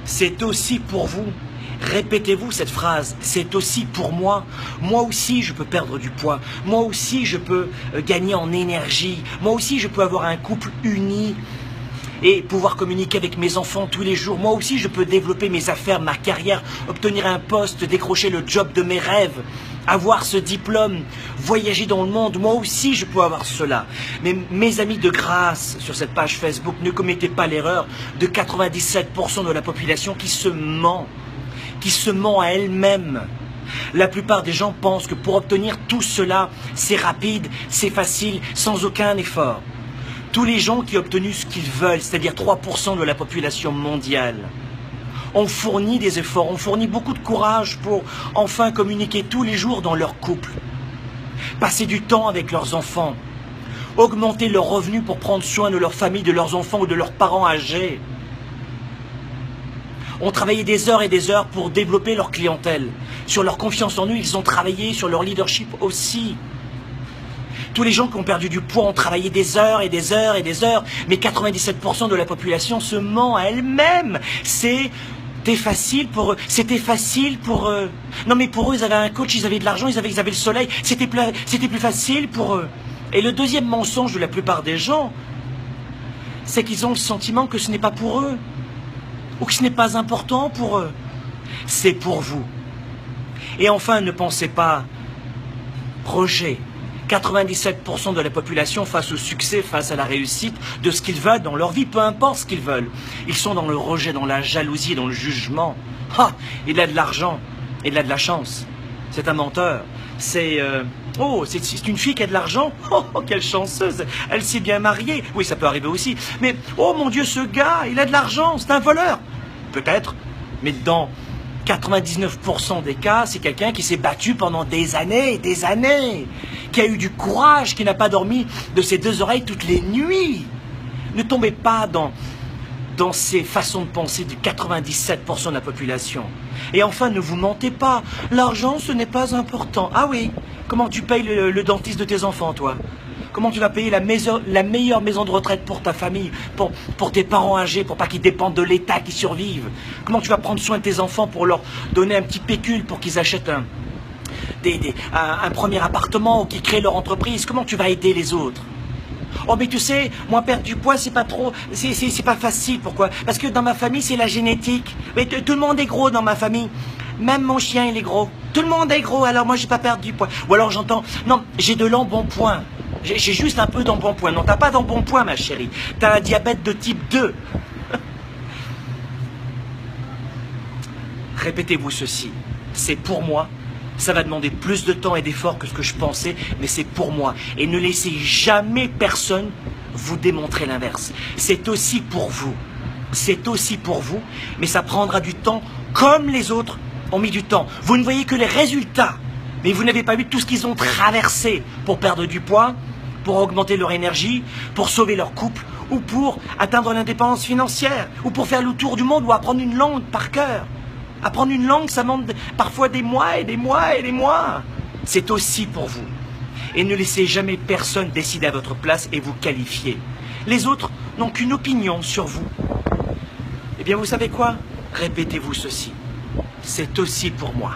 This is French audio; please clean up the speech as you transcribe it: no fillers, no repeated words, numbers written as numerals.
c'est aussi pour vous. Répétez-vous cette phrase, c'est aussi pour moi. Moi aussi je peux perdre du poids, moi aussi je peux gagner en énergie, moi aussi je peux avoir un couple uni et pouvoir communiquer avec mes enfants tous les jours. Moi aussi je peux développer mes affaires, ma carrière, obtenir un poste, décrocher le job de mes rêves, avoir ce diplôme, voyager dans le monde. Moi aussi je peux avoir cela. Mais mes amis, de grâce, sur cette page Facebook, ne commettez pas l'erreur de 97% de la population qui se ment à elle-même. La plupart des gens pensent que pour obtenir tout cela, c'est rapide, c'est facile, sans aucun effort. Tous les gens qui ont obtenu ce qu'ils veulent, c'est-à-dire 3% de la population mondiale, ont fourni des efforts, ont fourni beaucoup de courage pour enfin communiquer tous les jours dans leur couple, passer du temps avec leurs enfants, augmenter leurs revenus pour prendre soin de leur famille, de leurs enfants ou de leurs parents âgés, ont travaillé des heures et des heures pour développer leur clientèle. Sur leur confiance en eux, ils ont travaillé sur leur leadership aussi. Tous les gens qui ont perdu du poids ont travaillé des heures et des heures et des heures, mais 97% de la population se ment à elle-même. C'était facile pour eux. Non mais pour eux, ils avaient un coach, ils avaient de l'argent, ils avaient le soleil, c'était plus facile pour eux. Et le deuxième mensonge de la plupart des gens, c'est qu'ils ont le sentiment que ce n'est pas pour eux, ou que ce n'est pas important pour eux. C'est pour vous. Et enfin, ne pensez pas rejet. 97% de la population face au succès, face à la réussite de ce qu'ils veulent dans leur vie, peu importe ce qu'ils veulent. Ils sont dans le rejet, dans la jalousie, dans le jugement. Ah, il a de l'argent, il a de la chance. C'est un menteur. C'est une fille qui a de l'argent. Oh, quelle chanceuse. Elle s'est bien mariée. Oui, ça peut arriver aussi. Mais, oh mon Dieu, ce gars, il a de l'argent. C'est un voleur. Peut-être. Mais dans 99% des cas, c'est quelqu'un qui s'est battu pendant des années, qui a eu du courage, qui n'a pas dormi de ses deux oreilles toutes les nuits. Ne tombez pas dans ces façons de penser du 97% de la population. Et enfin, ne vous mentez pas. L'argent, ce n'est pas important. Ah oui, comment tu payes le dentiste de tes enfants, toi? Comment tu vas payer la meilleure maison de retraite pour ta famille, pour tes parents âgés, pour pas qu'ils dépendent de l'État, qu'ils survivent? Comment tu vas prendre soin de tes enfants pour leur donner un petit pécule pour qu'ils achètent un premier appartement ou qu'ils créent leur entreprise? Comment tu vas aider les autres? Oh mais tu sais, moi perdre du poids c'est pas facile. Pourquoi? Parce que dans ma famille c'est la génétique. Mais tout le monde est gros dans ma famille. Même mon chien il est gros. Tout le monde est gros, alors moi j'ai pas perdu du poids. Ou alors j'entends, non, j'ai de l'embonpoint. J'ai juste un peu d'embonpoint. Non, t'as pas d'embonpoint ma chérie. T'as un diabète de type 2. Répétez-vous ceci. C'est pour moi. Ça va demander plus de temps et d'efforts que ce que je pensais, mais c'est pour moi. Et ne laissez jamais personne vous démontrer l'inverse. C'est aussi pour vous. C'est aussi pour vous, mais ça prendra du temps comme les autres ont mis du temps. Vous ne voyez que les résultats, mais vous n'avez pas vu tout ce qu'ils ont traversé pour perdre du poids, pour augmenter leur énergie, pour sauver leur couple, ou pour atteindre l'indépendance financière, ou pour faire le tour du monde, ou apprendre une langue par cœur. Apprendre une langue, ça demande parfois des mois et des mois et des mois. C'est aussi pour vous. Et ne laissez jamais personne décider à votre place et vous qualifier. Les autres n'ont qu'une opinion sur vous. Eh bien, vous savez quoi? Répétez-vous ceci. C'est aussi pour moi.